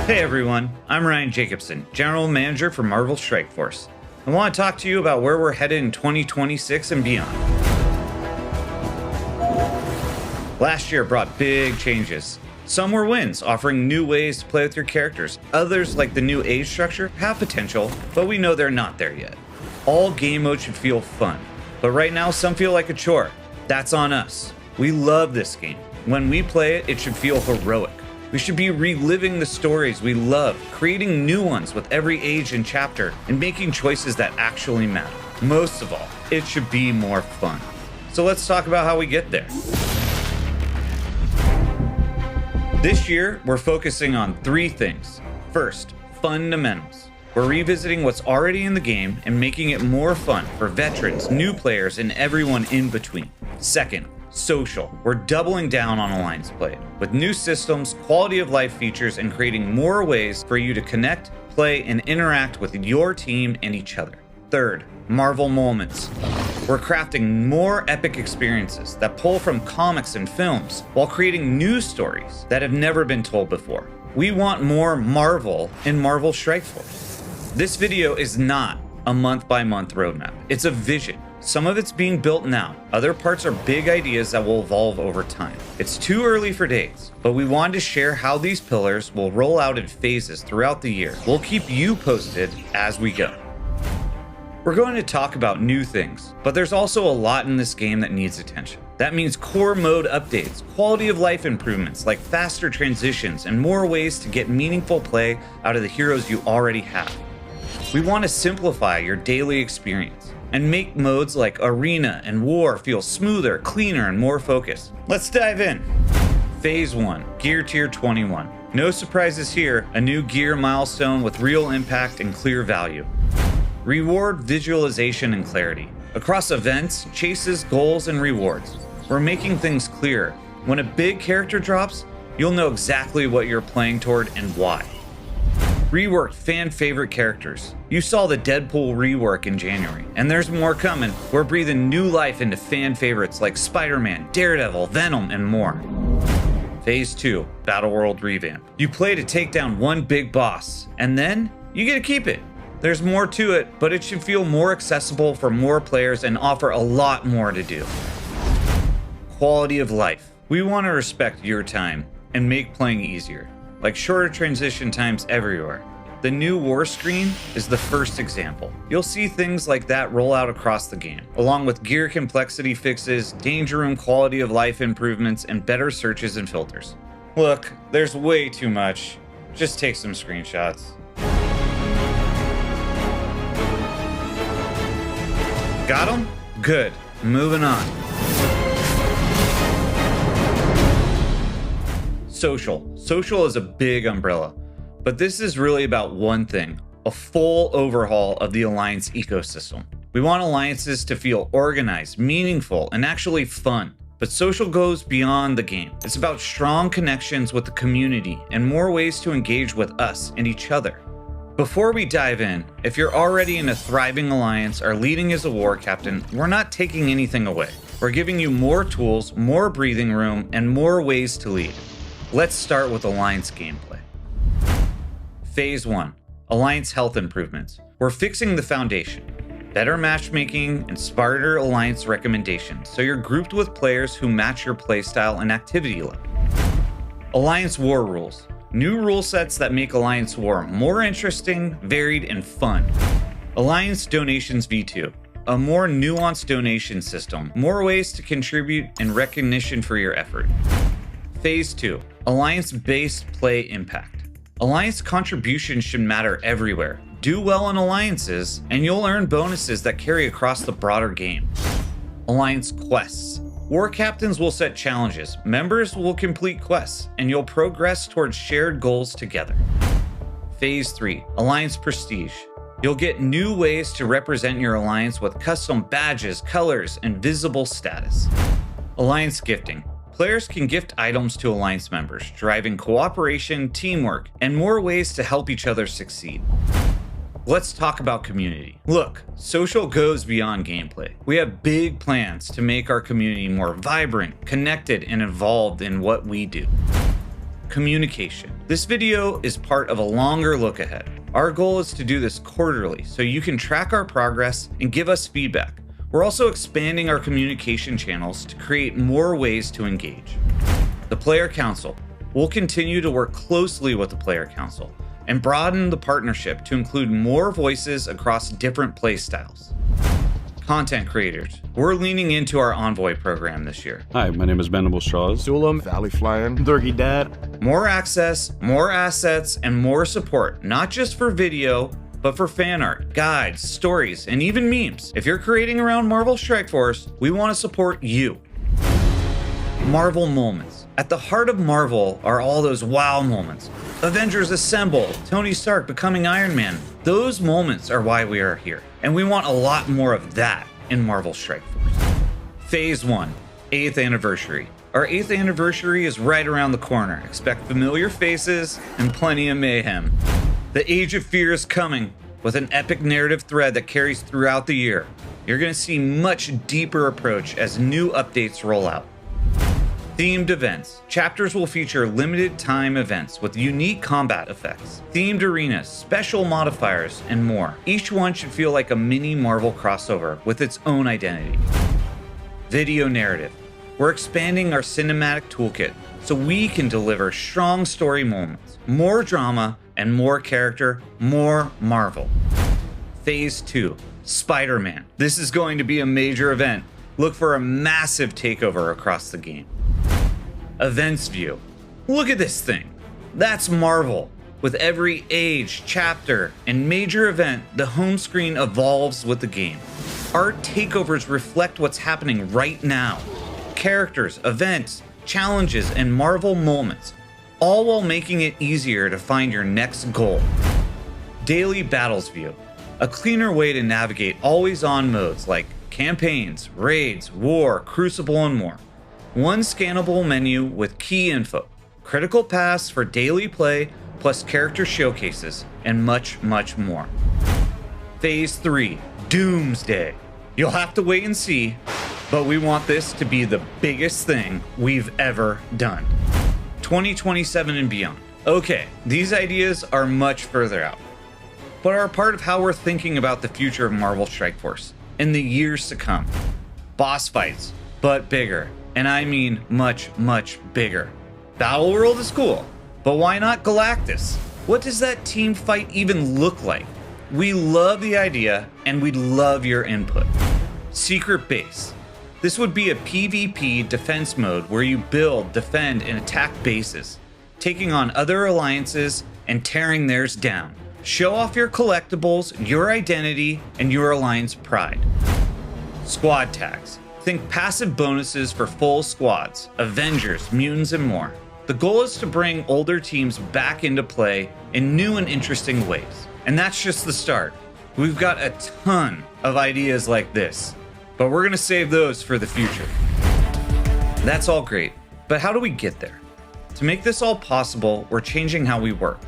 Hey everyone, I'm Ryan Jacobson, General Manager for Marvel Strike Force. I want to talk to you about where we're headed in 2026 and beyond. Last year brought big changes. Some were wins, offering new ways to play with your characters. Others, like the new age structure, have potential, but we know they're not there yet. All game modes should feel fun, but right now some feel like a chore. That's on us. We love this game. When we play it, it should feel heroic. We should be reliving the stories we love, creating new ones with every age and chapter, and making choices that actually matter. Most of all, it should be more fun. So let's talk about how we get there. This year, we're focusing on 3 things. First, fundamentals. We're revisiting what's already in the game and making it more fun for veterans, new players, and everyone in between. Second, social. We're doubling down on alliance play with new systems, quality of life features, and creating more ways for you to connect, play, and interact with your team and each other. Third, Marvel moments. We're crafting more epic experiences that pull from comics and films while creating new stories that have never been told before. We want more Marvel in Marvel Strike Force. This video is not a month-by-month roadmap. It's a vision. Some of it's being built now. Other parts are big ideas that will evolve over time. It's too early for dates, but we wanted to share how these pillars will roll out in phases throughout the year. We'll keep you posted as we go. We're going to talk about new things, but there's also a lot in this game that needs attention. That means core mode updates, quality of life improvements like faster transitions, and more ways to get meaningful play out of the heroes you already have. We want to simplify your daily experience and make modes like Arena and War feel smoother, cleaner, and more focused. Let's dive in. Phase 1, Gear Tier 21. No surprises here, a new gear milestone with real impact and clear value. Reward visualization and clarity. Across events, chases, goals, and rewards, we're making things clear. When a big character drops, you'll know exactly what you're playing toward and why. Reworked fan favorite characters. You saw the Deadpool rework in January, and there's more coming. We're breathing new life into fan favorites like Spider-Man, Daredevil, Venom, and more. Phase 2, Battle World revamp. You play to take down one big boss, and then you get to keep it. There's more to it, but it should feel more accessible for more players and offer a lot more to do. Quality of life. We want to respect your time and make playing easier, like shorter transition times everywhere. The new war screen is the first example. You'll see things like that roll out across the game, along with gear complexity fixes, danger room quality of life improvements, and better searches and filters. Look, there's way too much. Just take some screenshots. Got them? Good. Moving on. Social. Social is a big umbrella, but this is really about one thing, a full overhaul of the Alliance ecosystem. We want alliances to feel organized, meaningful, and actually fun. But social goes beyond the game. It's about strong connections with the community and more ways to engage with us and each other. Before we dive in, if you're already in a thriving alliance or leading as a war captain, we're not taking anything away. We're giving you more tools, more breathing room, and more ways to lead. Let's start with Alliance gameplay. Phase 1, Alliance health improvements. We're fixing the foundation. Better matchmaking and smarter Alliance recommendations, so you're grouped with players who match your playstyle and activity level. Alliance war rules. New rule sets that make Alliance War more interesting, varied, and fun. Alliance Donations V2. A more nuanced donation system, more ways to contribute, and recognition for your effort. Phase 2. Alliance-based play impact. Alliance contributions should matter everywhere. Do well in alliances, and you'll earn bonuses that carry across the broader game. Alliance quests. War captains will set challenges, members will complete quests, and you'll progress towards shared goals together. Phase 3, Alliance Prestige. You'll get new ways to represent your alliance with custom badges, colors, and visible status. Alliance Gifting. Players can gift items to Alliance members, driving cooperation, teamwork, and more ways to help each other succeed. Let's talk about community. Look, social goes beyond gameplay. We have big plans to make our community more vibrant, connected, and involved in what we do. communication. This video is part of a longer look ahead. Our goal is to do this quarterly so you can track our progress and give us feedback. We're also expanding our communication channels to create more ways to engage. The Player Council. We'll continue to work closely with the Player Council and broaden the partnership to include more voices across different playstyles. Content creators. We're leaning into our Envoy program this year. Hi, my name is Bendable Straws. Sulam, Valley Flying, Durgy Dad. More access, more assets, and more support, not just for video, but for fan art, guides, stories, and even memes. If you're creating around Marvel Strike Force, we want to support you. Marvel moments. At the heart of Marvel are all those wow moments. Avengers Assemble, Tony Stark becoming Iron Man. Those moments are why we are here. And we want a lot more of that in Marvel Strike Force. Phase 1, 8th anniversary. Our 8th anniversary is right around the corner. Expect familiar faces and plenty of mayhem. The Age of Fear is coming with an epic narrative thread that carries throughout the year. You're going to see much deeper approach as new updates roll out. Themed events. Chapters will feature limited time events with unique combat effects, themed arenas, special modifiers, and more. Each one should feel like a mini Marvel crossover with its own identity. Video narrative. We're expanding our cinematic toolkit so we can deliver strong story moments, more drama, and more character, more Marvel. Phase 2, Spider-Man. This is going to be a major event. Look for a massive takeover across the game. Events view. Look at this thing. That's Marvel. With every age, chapter, and major event, the home screen evolves with the game. Our takeovers reflect what's happening right now. Characters, events, challenges, and Marvel moments, all while making it easier to find your next goal. Daily battles view. A cleaner way to navigate always-on modes like campaigns, raids, war, crucible, and more. One scannable menu with key info, critical paths for daily play, plus character showcases, and much, much more. Phase 3, Doomsday. You'll have to wait and see, but we want this to be the biggest thing we've ever done. 2027 and beyond. Okay, these ideas are much further out, but are a part of how we're thinking about the future of Marvel Strike Force in the years to come. Boss fights, but bigger. And I mean much, much bigger. Battle World is cool, but why not Galactus? What does that team fight even look like? We love the idea, and we'd love your input. Secret Base. This would be a PvP defense mode where you build, defend, and attack bases, taking on other alliances and tearing theirs down. Show off your collectibles, your identity, and your alliance pride. Squad tags. Think passive bonuses for full squads, Avengers, mutants, and more. The goal is to bring older teams back into play in new and interesting ways. And that's just the start. We've got a ton of ideas like this, but we're gonna save those for the future. That's all great, but how do we get there? To make this all possible, we're changing how we work.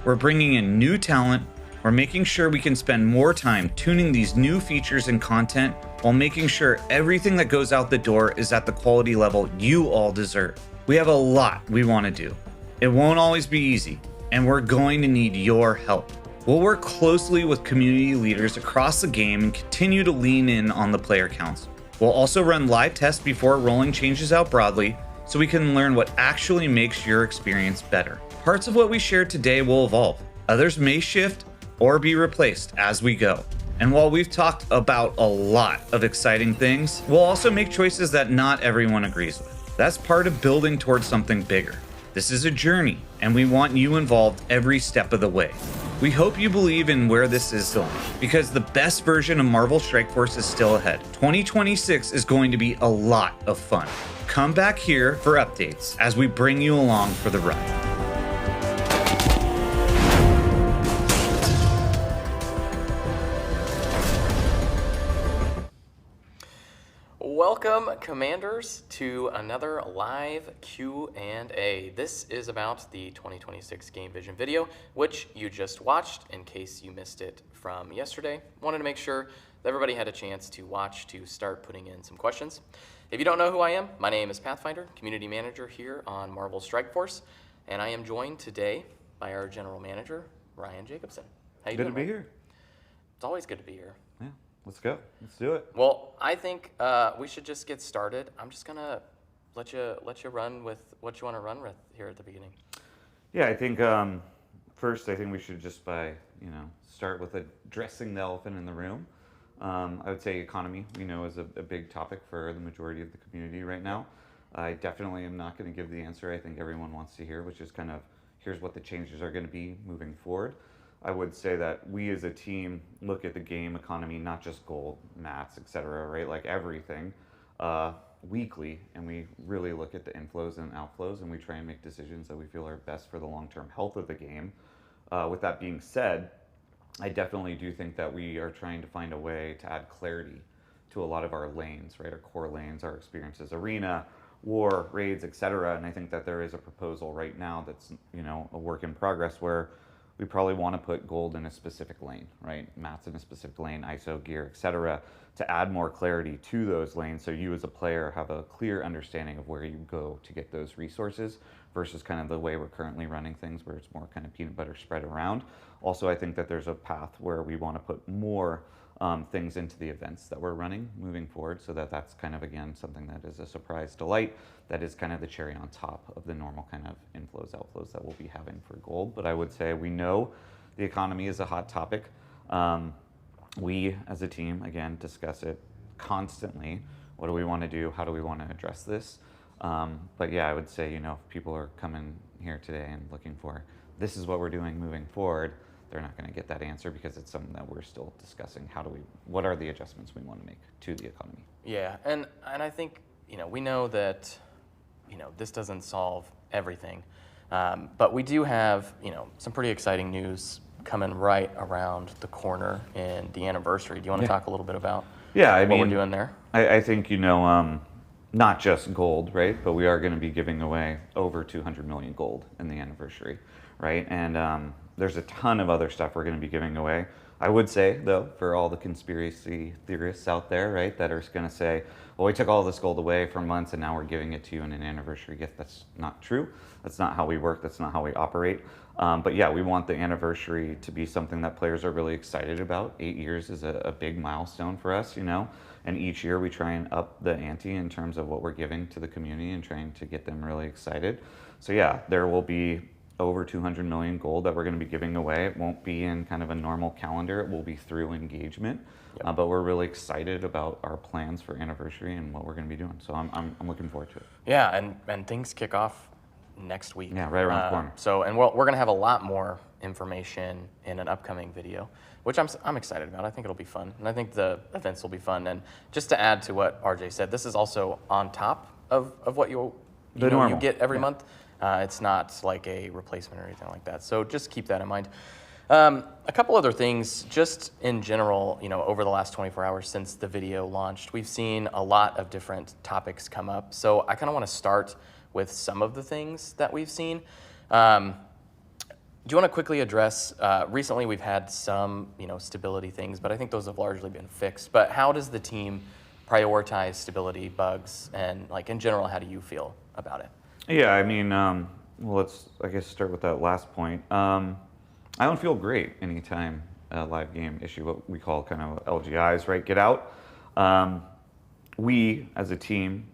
We're bringing in new talent. We're making sure we can spend more time tuning these new features and content while making sure everything that goes out the door is at the quality level you all deserve. We have a lot we want to do. It won't always be easy, and we're going to need your help. We'll work closely with community leaders across the game and continue to lean in on the Player Council. We'll also run live tests before rolling changes out broadly so we can learn what actually makes your experience better. Parts of what we shared today will evolve. Others may shift or be replaced as we go. And while we've talked about a lot of exciting things, we'll also make choices that not everyone agrees with. That's part of building towards something bigger. This is a journey, and we want you involved every step of the way. We hope you believe in where this is going, because the best version of Marvel Strike Force is still ahead. 2026 is going to be a lot of fun. Come back here for updates as we bring you along for the ride. Welcome, Commanders, to another live Q&A. This is about the 2026 Game Vision video, which you just watched in case you missed it from yesterday. Wanted to make sure that everybody had a chance to watch to start putting in some questions. If you don't know who I am, my name is Pathfinder, Community Manager here on Marvel Strike Force. and I am joined today by our general manager, Ryan Jacobson. How you Good doing? to be Ryan? here. It's always good to be here. Yeah, let's go. Let's do it. Well, I think we should just get started. I'm just gonna let you run with what you want to run with here at the beginning. Yeah, I think first, I think we should just start with addressing the elephant in the room. I would say economy, we know, is a big topic for the majority of the community right now. I definitely am not going to give the answer I think everyone wants to hear, which is kind of here's what the changes are going to be moving forward. I would say that we as a team look at the game economy, not just gold, mats, etc., right? Like everything, weekly, and we really look at the inflows and outflows, and we try and make decisions that we feel are best for the long-term health of the game. With that being said, I definitely do think that we are trying to find a way to add clarity to a lot of our lanes, right? Our core lanes, our experiences, arena, war, raids, etc. And I think that there is a proposal right now that's, a work in progress where we probably want to put gold in a specific lane, right? Mats in a specific lane, ISO, gear, etc., to add more clarity to those lanes so you as a player have a clear understanding of where you go to get those resources versus kind of the way we're currently running things where it's more kind of peanut butter spread around. Also, I think that there's a path where we want to put more things into the events that we're running moving forward so that that's kind of, again, something that is a surprise delight that is kind of the cherry on top of the normal kind of inflows, outflows that we'll be having for gold. But I would say we know the economy is a hot topic. We as a team, again, discuss it constantly. What do we want to do? How do we want to address this? But yeah, I would say, if people are coming here today and looking for this is what we're doing moving forward, they're not going to get that answer because it's something that we're still discussing. What are the adjustments we want to make to the economy? Yeah, and I think, we know that, this doesn't solve everything. But we do have, some pretty exciting news coming right around the corner in the anniversary. Do you want to talk a little bit about what we're doing there? I think, not just gold, right? But we are going to be giving away over 200 million gold in the anniversary, right? And there's a ton of other stuff we're going to be giving away. I would say, though, for all the conspiracy theorists out there, right, that are going to say, well, we took all this gold away for months and now we're giving it to you in an anniversary gift. That's not true. That's not how we work. That's not how we operate. But yeah, we want the anniversary to be something that players are really excited about. 8 years is a big milestone for us, and each year we try and up the ante in terms of what we're giving to the community and trying to get them really excited. So yeah, there will be over 200 million gold that we're going to be giving away. It won't be in kind of a normal calendar. It will be through engagement. Yep. But we're really excited about our plans for anniversary and what we're going to be doing. So I'm looking forward to it. Yeah, and things kick off next week. Yeah, right around the corner. So, and we're going to have a lot more information in an upcoming video, which I'm excited about. I think it'll be fun, and I think the events will be fun. And just to add to what RJ said, this is also on top of what you get every month. It's not like a replacement or anything like that. So just keep that in mind. A couple other things, just in general, over the last 24 hours since the video launched, we've seen a lot of different topics come up. So I kind of want to start with some of the things that we've seen. Do you want to quickly address, recently we've had some, stability things, but I think those have largely been fixed. But how does the team prioritize stability, bugs, and in general, how do you feel about it? Yeah, I mean, well, let's, I guess, start with that last point. I don't feel great anytime a live game issue, what we call kind of LGIs, right, get out. We, as a team,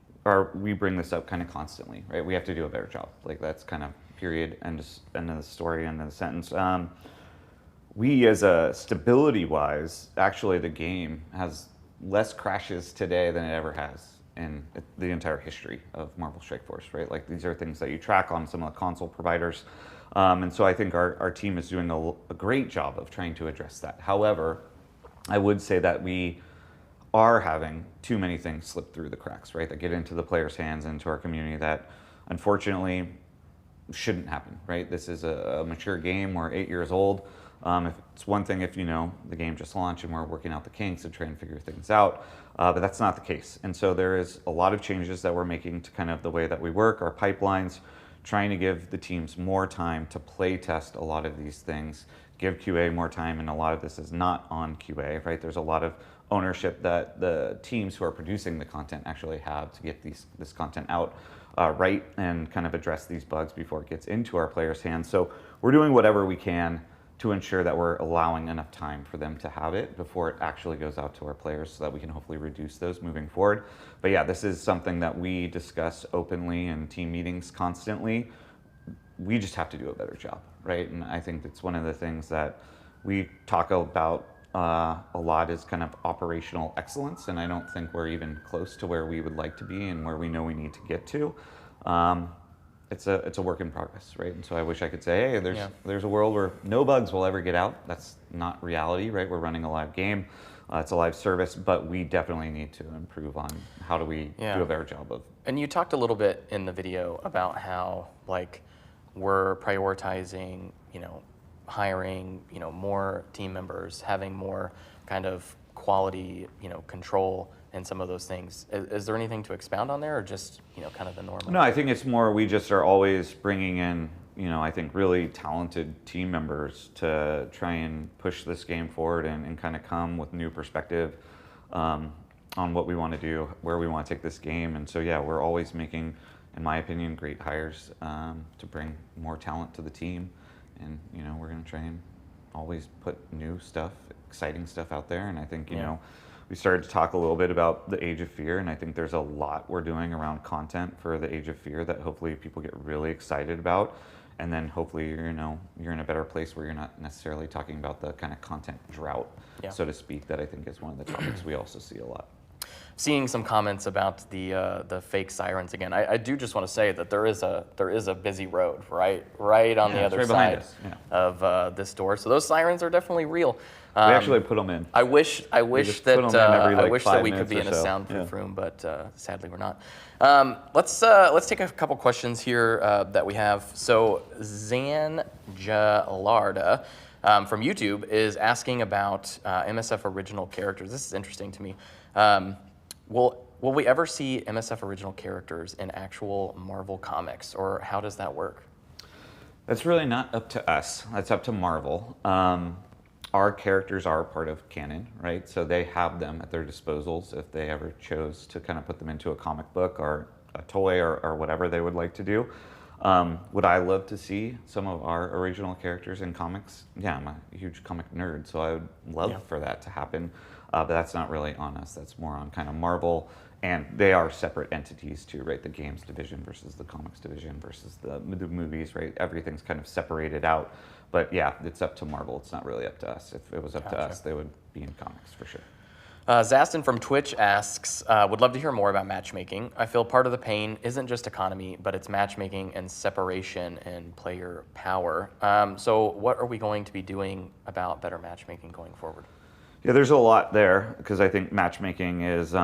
we bring this up kind of constantly, right? We have to do a better job. That's kind of period, end of the story, end of the sentence. We, as a stability-wise, actually the game has less crashes today than it ever has in the entire history of Marvel Strike Force, right? These are things that you track on some of the console providers. And so I think our team is doing a great job of trying to address that. However, I would say that we are having too many things slip through the cracks, right? That get into the players' hands and into our community that unfortunately shouldn't happen, right? This is a mature game. We're 8 years old. If it's one thing if the game just launched and we're working out the kinks and trying to figure things out, but that's not the case. And so there is a lot of changes that we're making to kind of the way that we work, our pipelines, trying to give the teams more time to play test a lot of these things, give QA more time, and a lot of this is not on QA, right? There's a lot of ownership that the teams who are producing the content actually have to get this content out right and kind of address these bugs before it gets into our players' hands. So we're doing whatever we can to ensure that we're allowing enough time for them to have it before it actually goes out to our players so that we can hopefully reduce those moving forward. But yeah, this is something that we discuss openly in team meetings constantly. We just have to do a better job, right? And I think it's one of the things that we talk about a lot is kind of operational excellence, and I don't think we're even close to where we would like to be and where we know we need to get to. It's a work in progress, right? And so I wish I could say, hey, there's a world where no bugs will ever get out. That's not reality, right? We're running a live game. It's a live service, but we definitely need to improve on how do we do a better job of. And you talked a little bit in the video about how we're prioritizing, hiring, more team members, having more kind of quality, control and some of those things. Is there anything to expound on there, or just, kind of the normal? No, I think it's more we just are always bringing in, I think really talented team members to try and push this game forward and kind of come with new perspective on what we want to do, where we want to take this game. And so, yeah, we're always making, in my opinion, great hires to bring more talent to the team. And, we're going to try and always put new stuff, exciting stuff out there. And I think, we started to talk a little bit about the Age of Fear, and I think there's a lot we're doing around content for the Age of Fear that hopefully people get really excited about. And then hopefully, you're in a better place where you're not necessarily talking about the kind of content drought, so to speak, that I think is one of the topics we also see a lot. Seeing some comments about the fake sirens again. I do just want to say that there is a busy road right on the other side of this door. So those sirens are definitely real. We actually put them in. I wish that we could be in a soundproof room, but sadly we're not. Let's take a couple questions here that we have. So Zan Jalarda from YouTube is asking about MSF original characters. This is interesting to me. Will we ever see MSF original characters in actual Marvel comics, or how does that work? That's really not up to us. That's up to Marvel. Our characters are part of canon, right? So they have them at their disposals if they ever chose to kind of put them into a comic book or a toy or whatever they would like to do. Would I love to see some of our original characters in comics? Yeah, I'm a huge comic nerd, so I would love for that to happen. But that's not really on us. That's more on kind of Marvel, and they are separate entities too, right? The games division versus the comics division versus the movies, right? Everything's kind of separated out. But yeah, it's up to Marvel. It's not really up to us. If it was up to us, they would be in comics for sure. Zastin from Twitch asks, would love to hear more about matchmaking. I feel part of the pain isn't just economy, but it's matchmaking and separation and player power. So what are we going to be doing about better matchmaking going forward? Yeah, there's a lot there, because I think matchmaking is,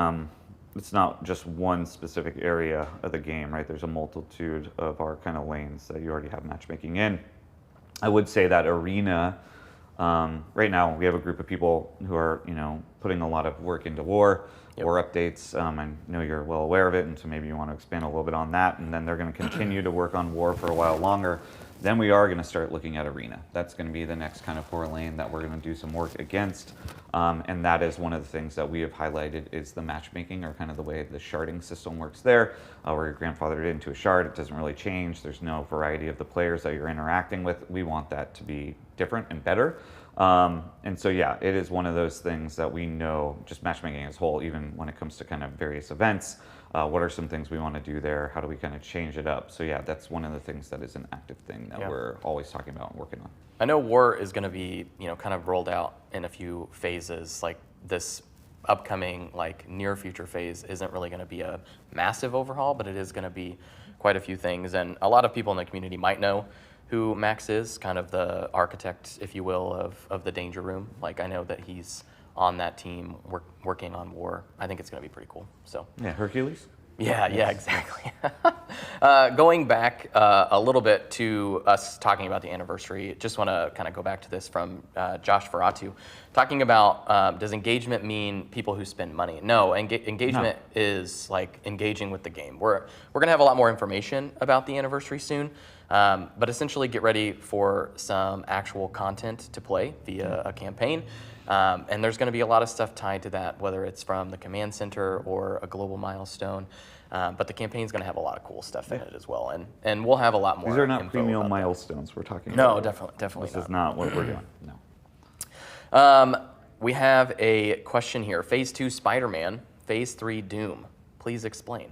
it's not just one specific area of the game, right? There's a multitude of our kind of lanes that you already have matchmaking in. I would say that arena, right now we have a group of people who are, putting a lot of work into war updates. I know you're well aware of it, and so maybe you want to expand a little bit on that. And then they're going to continue to work on war for a while longer. Then we are going to start looking at arena. That's going to be the next kind of core lane that we're going to do some work against. And that is one of the things that we have highlighted is the matchmaking, or kind of the way the sharding system works there, where you're grandfathered into a shard. It doesn't really change. There's no variety of the players that you're interacting with. We want that to be different and better. And so, yeah, it is one of those things that we know, just matchmaking as a whole, even when it comes to kind of various events, what are some things we want to do there? How do we kind of change it up? So, yeah, that's one of the things that is an active thing that we're always talking about and working on. I know war is going to be, kind of rolled out in a few phases. Like this upcoming, near future phase isn't really going to be a massive overhaul, but it is going to be quite a few things. And a lot of people in the community might know who Max is, kind of the architect, if you will, of the Danger Room. I know that he's on that team working on war. I think it's going to be pretty cool. So yeah, Hercules? Yeah, exactly. Going back a little bit to us talking about the anniversary, just want to kind of go back to this from Josh Ferratu, talking about does engagement mean people who spend money? No, engagement is engaging with the game. We're going to have a lot more information about the anniversary soon, but essentially get ready for some actual content to play via a campaign. And there's going to be a lot of stuff tied to that, whether it's from the command center or a global milestone. But the campaign's going to have a lot of cool stuff in it as well, and we'll have a lot more. These are not info premium about milestones we're talking that. about. No, definitely This not. is not what we're doing. No. We have a question here. Phase 2 Spider-Man, Phase 3 Doom. Please explain.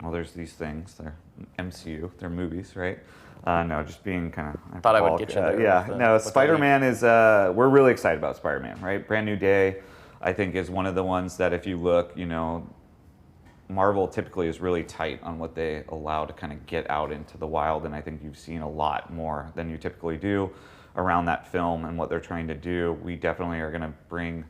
Well, there's these things. They're MCU. They're movies, right? No, just being kind of. Thought I would get you there. Yeah, with no. with the Spider-Man is. We're really excited about Spider-Man, right? Brand New Day, I think, is one of the ones that if you look, Marvel typically is really tight on what they allow to kind of get out into the wild, and I think you've seen a lot more than you typically do around that film and what they're trying to do. We definitely are going to bring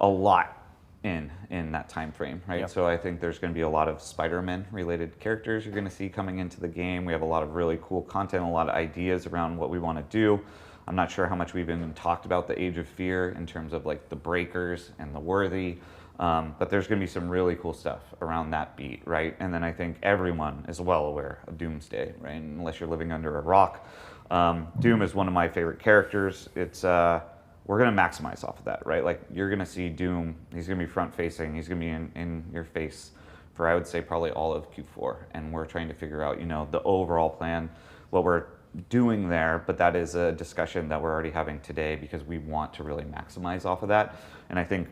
a lot in that time frame, right? Yep. So I think there's going to be a lot of Spider-Man related characters you're going to see coming into the game. We have a lot of really cool content, a lot of ideas around what we want to do. I'm not sure how much we've even talked about the Age of Fear in terms of like the Breakers and the Worthy, but there's going to be some really cool stuff around that beat, right? And then I think everyone is well aware of Doomsday, right? Unless you're living under a rock. Doom is one of my favorite characters. It's we're going to maximize off of that, right? Like you're going to see Doom. He's going to be front facing. He's going to be in your face for, I would say, probably all of Q4. And we're trying to figure out, the overall plan, what we're doing there. But that is a discussion that we're already having today because we want to really maximize off of that. And I think,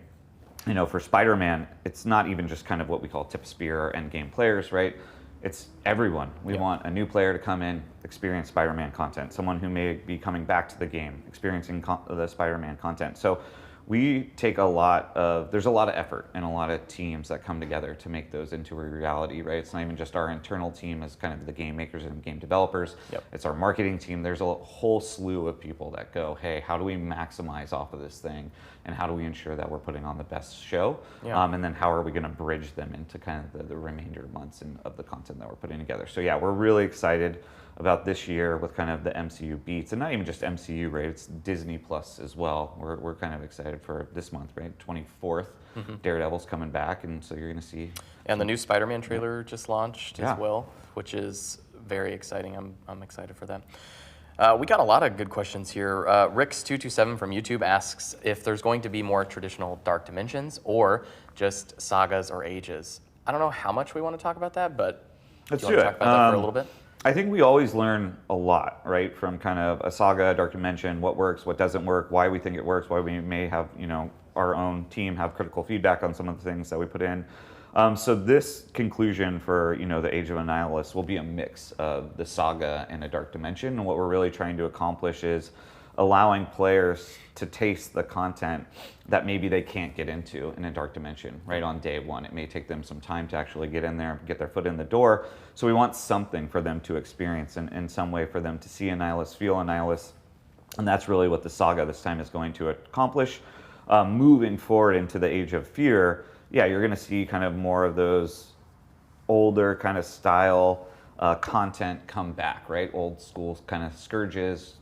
for Spider-Man, it's not even just kind of what we call tip of spear or end game players, right? It's everyone. We want a new player to come in, experience Spider-Man content. Someone who may be coming back to the game, experiencing the Spider-Man content. So we take there's a lot of effort and a lot of teams that come together to make those into a reality, right? It's not even just our internal team as kind of the game makers and game developers. Yep. It's our marketing team. There's a whole slew of people that go, hey, how do we maximize off of this thing? And how do we ensure that we're putting on the best show? Yeah. And then how are we going to bridge them into kind of the remainder months of the content that we're putting together? So yeah, we're really excited about this year with kind of the MCU beats, and not even just MCU, right? It's Disney Plus as well. We're kind of excited for this month, right? 24th, Daredevil's coming back, and so you're going to see. And the new Spider-Man trailer just launched Yeah. as well, which is very exciting. I'm excited for that. We got a lot of good questions here. Rix227 from YouTube asks if there's going to be more traditional Dark Dimensions or just Sagas or Ages. I don't know how much we want to talk about that, but Let's do you do want to it. talk about that for a little bit? I think we always learn a lot, right? From kind of a saga, a Dark Dimension, what works, what doesn't work, why we think it works, why we may have, our own team have critical feedback on some of the things that we put in. So this conclusion for, the Age of Annihilus will be a mix of the saga and a Dark Dimension. And what we're really trying to accomplish is allowing players to taste the content that maybe they can't get into in a Dark Dimension right on day one. It may take them some time to actually get in there, get their foot in the door. So we want something for them to experience and in some way for them to see Annihilus, feel Annihilus. And that's really what the saga this time is going to accomplish. Moving forward into the Age of Fear, yeah, you're going to see kind of more of those older kind of style content come back, right? Old school kind of Scourges,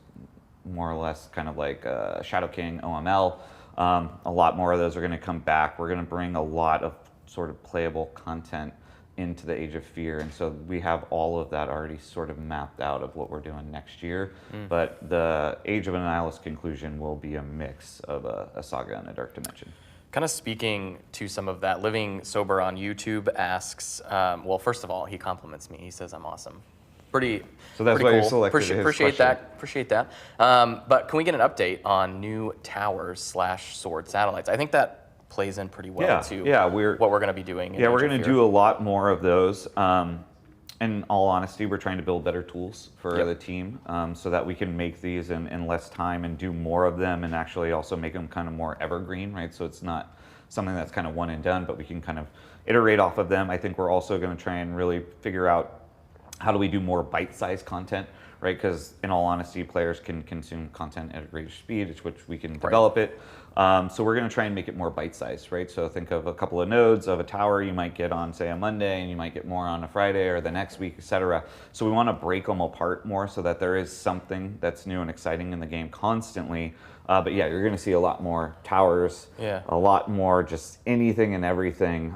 more or less kind of like Shadow King, OML. A lot more of those are going to come back. We're going to bring a lot of sort of playable content into the Age of Fear, and so we have all of that already sort of mapped out of what we're doing next year. But the Age of Annihilus conclusion will be a mix of a saga and a Dark Dimension. Kind of speaking to some of that, Living Sober on YouTube asks, well, first of all, he compliments me. He says I'm awesome. Pretty. So that's pretty why cool. you selected his Appreciate question. that. Appreciate that. But can we get an update on new towers / sword satellites? I think that plays in pretty well to what we're going to be doing. Yeah, we're going to do a lot more of those. In all honesty, we're trying to build better tools for the team so that we can make these in less time and do more of them, and actually also make them kind of more evergreen, right? So it's not something that's kind of one and done, but we can kind of iterate off of them. I think we're also going to try and really figure out how do we do more bite-sized content, right? Because in all honesty, players can consume content at a greater speed, at which we can develop it. So we're going to try and make it more bite-sized, right? So think of a couple of nodes of a tower you might get on, say, a Monday, and you might get more on a Friday or the next week, etc. So we want to break them apart more so that there is something that's new and exciting in the game constantly. But yeah, you're going to see a lot more towers, a lot more just anything and everything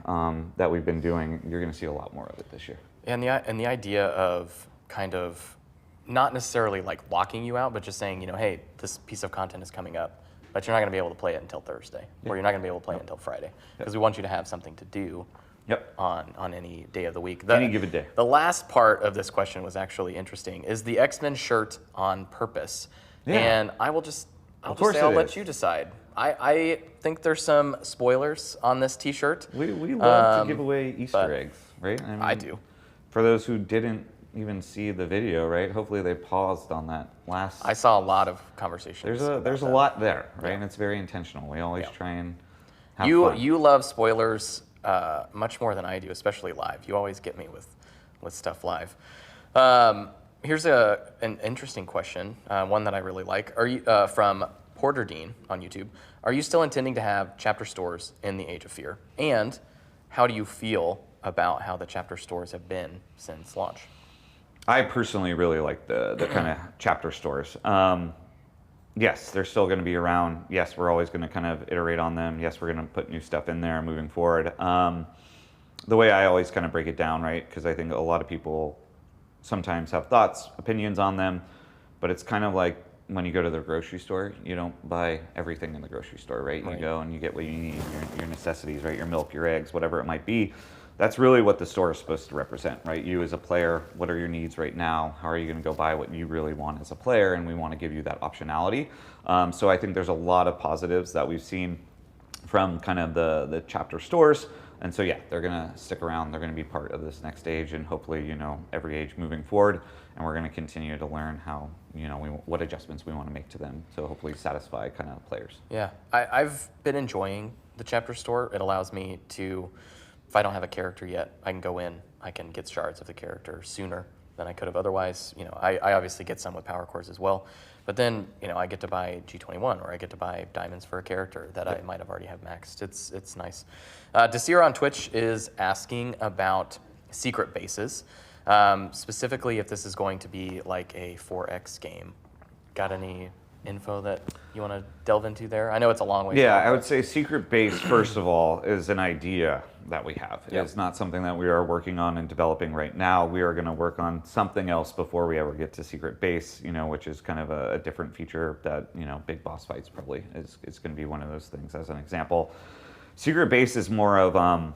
that we've been doing. You're going to see a lot more of it this year. And the idea of kind of not necessarily like locking you out, but just saying, hey, this piece of content is coming up. but you're not going to be able to play it until Thursday, or you're not going to be able to play it until Friday, because we want you to have something to do on any day of the week. Any given day. The last part of this question was actually interesting. Is the X-Men shirt on purpose? Yeah. And I'll let you decide. I think there's some spoilers on this T-shirt. We love to give away Easter eggs, right? I do. For those who didn't even see the video, right? Hopefully they paused on that last. I saw a lot of conversations. There's a lot there, right? And it's very intentional. We always try and have fun. You love spoilers much more than I do, especially live. You always get me with stuff live. Here's an interesting question, one that I really like. Are you from Porter Dean on YouTube? Are you still intending to have chapter stores in the Age of Fear? And how do you feel about how the chapter stores have been since launch? I personally really like the kind of chapter stores. Yes, they're still going to be around. Yes, we're always going to kind of iterate on them. Yes, we're going to put new stuff in there moving forward. The way I always kind of break it down, right? Because I think a lot of people sometimes have thoughts, opinions on them, but it's kind of like when you go to the grocery store, you don't buy everything in the grocery store, right? You go and you get what you need, your necessities, right? Your milk, your eggs, whatever it might be. That's really what the store is supposed to represent, right? You as a player, what are your needs right now? How are you going to go buy what you really want as a player? And we want to give you that optionality. So I think there's a lot of positives that we've seen from kind of the chapter stores. And so, yeah, they're going to stick around. They're going to be part of this next age and hopefully, you know, every age moving forward. And we're going to continue to learn how, you know, what adjustments we want to make to them. So hopefully satisfy kind of players. Yeah, I've been enjoying the chapter store. It allows me to, if I don't have a character yet, I can go in, I can get shards of the character sooner than I could have otherwise. You know, I obviously get some with power cores as well, but then, you know, I get to buy G21 or I get to buy diamonds for a character that I might have already have maxed. It's nice. Desir on Twitch is asking about secret bases, specifically if this is going to be like a 4X game. Got any info that you want to delve into there? I know it's a long way. Yeah, I would say secret base, first of all, is an idea that we have. Yep. It's not something that we are working on and developing right now. We are going to work on something else before we ever get to secret base, you know, which is kind of a different feature that, you know, big boss fights probably is going to be one of those things as an example. Secret base is more of a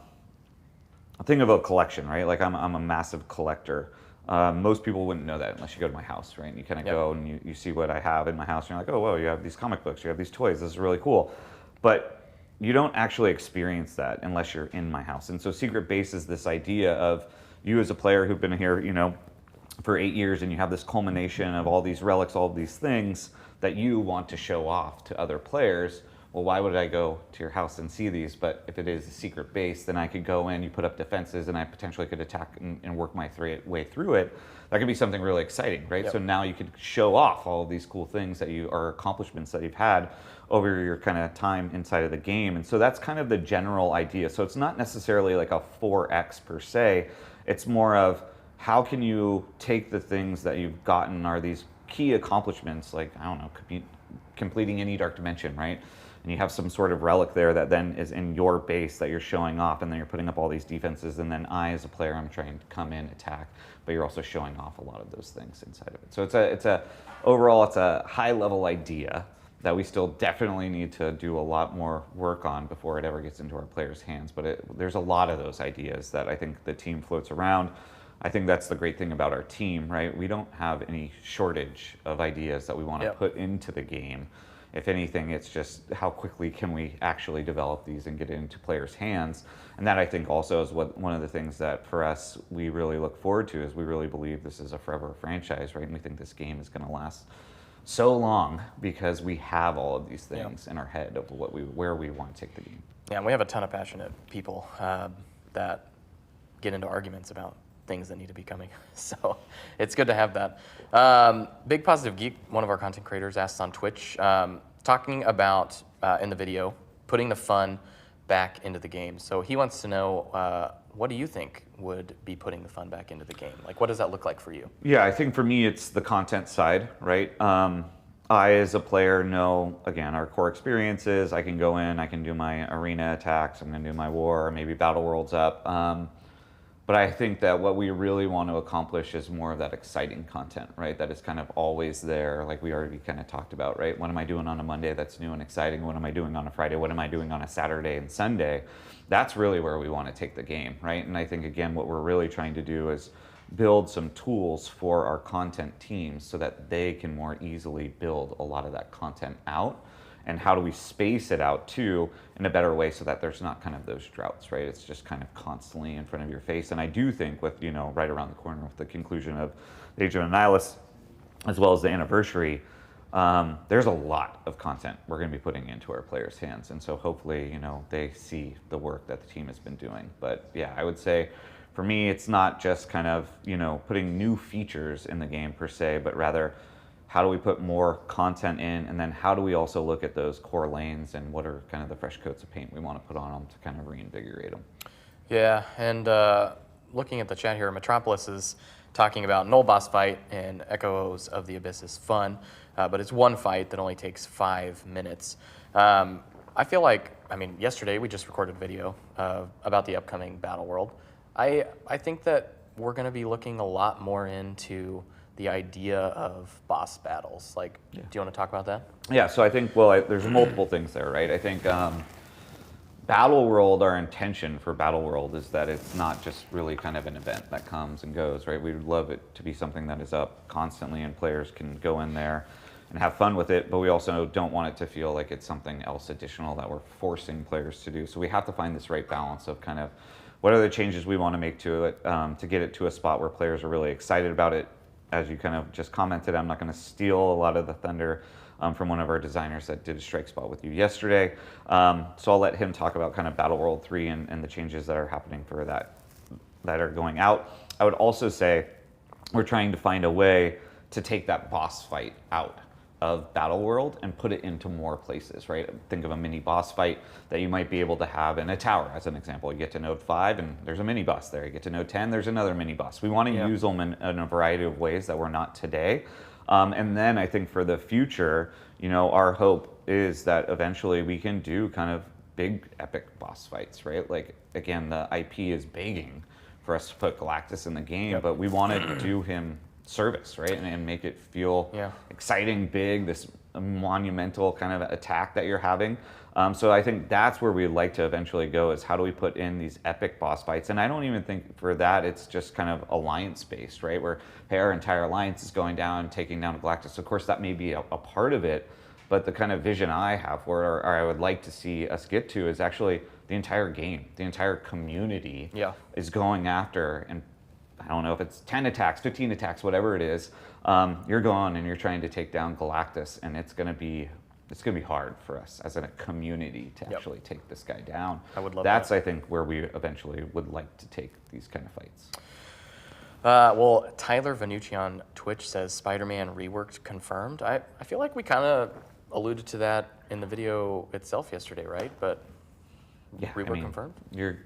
thing of a collection, right? Like I'm a massive collector. Most people wouldn't know that unless you go to my house, right? And you kind of go and you see what I have in my house, and you're like, oh, whoa, you have these comic books, you have these toys, this is really cool. But you don't actually experience that unless you're in my house. And so secret base is this idea of you as a player who've been here, you know, for 8 years, and you have this culmination of all these relics, all of these things that you want to show off to other players. Well, why would I go to your house and see these? But if it is a secret base, then I could go in, you put up defenses, and I potentially could attack and work my way through it. That could be something really exciting, right? Yep. So now you could show off all of these cool things that are accomplishments that you've had over your kind of time inside of the game. And so that's kind of the general idea. So it's not necessarily like a 4X per se. It's more of how can you take the things that you've gotten are these key accomplishments, like, I don't know, completing any dark dimension, right? And you have some sort of relic there that then is in your base that you're showing off, and then you're putting up all these defenses, and then I, as a player, I'm trying to come in, attack, but you're also showing off a lot of those things inside of it. So overall, it's a high-level idea that we still definitely need to do a lot more work on before it ever gets into our players' hands. But there's a lot of those ideas that I think the team floats around. I think that's the great thing about our team, right? We don't have any shortage of ideas that we want to put into the game. If anything, it's just how quickly can we actually develop these and get it into players' hands. And that, I think, also is one of the things that for us we really look forward to, is we really believe this is a forever franchise, right? And we think this game is going to last so long because we have all of these things in our head of where we want to take the game. Yeah, and we have a ton of passionate people that get into arguments about things that need to be coming. So it's good to have that. Big Positive Geek, one of our content creators, asked on Twitch, talking about, in the video, putting the fun back into the game. So he wants to know, what do you think would be putting the fun back into the game? Like, what does that look like for you? Yeah, I think for me, it's the content side, right? I, as a player, know, again, our core experiences. I can go in, I can do my arena attacks, I'm going to do my war, maybe Battle Worlds up. But I think that what we really want to accomplish is more of that exciting content, right? That is kind of always there, like we already kind of talked about, right? What am I doing on a Monday that's new and exciting? What am I doing on a Friday? What am I doing on a Saturday and Sunday? That's really where we want to take the game, right? And I think, again, what we're really trying to do is build some tools for our content teams so that they can more easily build a lot of that content out. And how do we space it out too in a better way so that there's not kind of those droughts, right? It's just kind of constantly in front of your face. And I do think with, right around the corner with the conclusion of Age of Annihilus, as well as the anniversary, there's a lot of content we're going to be putting into our players' hands. And so hopefully, they see the work that the team has been doing. But yeah, I would say for me, it's not just kind of, putting new features in the game per se, but rather how do we put more content in, and then how do we also look at those core lanes and what are kind of the fresh coats of paint we want to put on them to kind of reinvigorate them. Yeah, and looking at the chat here, Metropolis is talking about Null boss fight and Echoes of the Abyss is fun, but it's one fight that only takes 5 minutes. I feel like, yesterday we just recorded a video about the upcoming Battle World. I think that we're going to be looking a lot more into the idea of boss battles. Do you want to talk about that? Yeah, so I think, there's multiple things there, right? I think Battle World, our intention for Battle World is that it's not just really kind of an event that comes and goes, right? We would love it to be something that is up constantly and players can go in there and have fun with it, but we also don't want it to feel like it's something else additional that we're forcing players to do. So we have to find this right balance of kind of what are the changes we want to make to it to get it to a spot where players are really excited about it. As you kind of just commented, I'm not going to steal a lot of the thunder from one of our designers that did a strike spot with you yesterday. So I'll let him talk about kind of Battle World 3 and the changes that are happening for that are going out. I would also say we're trying to find a way to take that boss fight out of Battle World and put it into more places, right? Think of a mini boss fight that you might be able to have in a tower, as an example. You get to node 5 and there's a mini boss there. You get to node 10, there's another mini boss. We want to use them in a variety of ways that we're not today. And then I think for the future, our hope is that eventually we can do kind of big epic boss fights, right? Like, again, the IP is begging for us to put Galactus in the game, but we want to do him service, right? And make it feel exciting, big, this monumental kind of attack that you're having. So I think that's where we'd like to eventually go, is how do we put in these epic boss fights? And I don't even think for that it's just kind of alliance-based, right? Where, hey, our entire alliance is going down, taking down Galactus. Of course, that may be a part of it, but the kind of vision I have, or I would like to see us get to, is actually the entire game, the entire community is going after, and I don't know if it's 10 attacks, 15 attacks, whatever it is, you're going and you're trying to take down Galactus, and it's going to be hard for us as a community to actually take this guy down. I would love That's, that. I think, where we eventually would like to take these kind of fights. Well, Tyler Vanucci on Twitch says Spider-Man reworked confirmed. I feel like we kind of alluded to that in the video itself yesterday, right? But Yeah, rework confirmed? You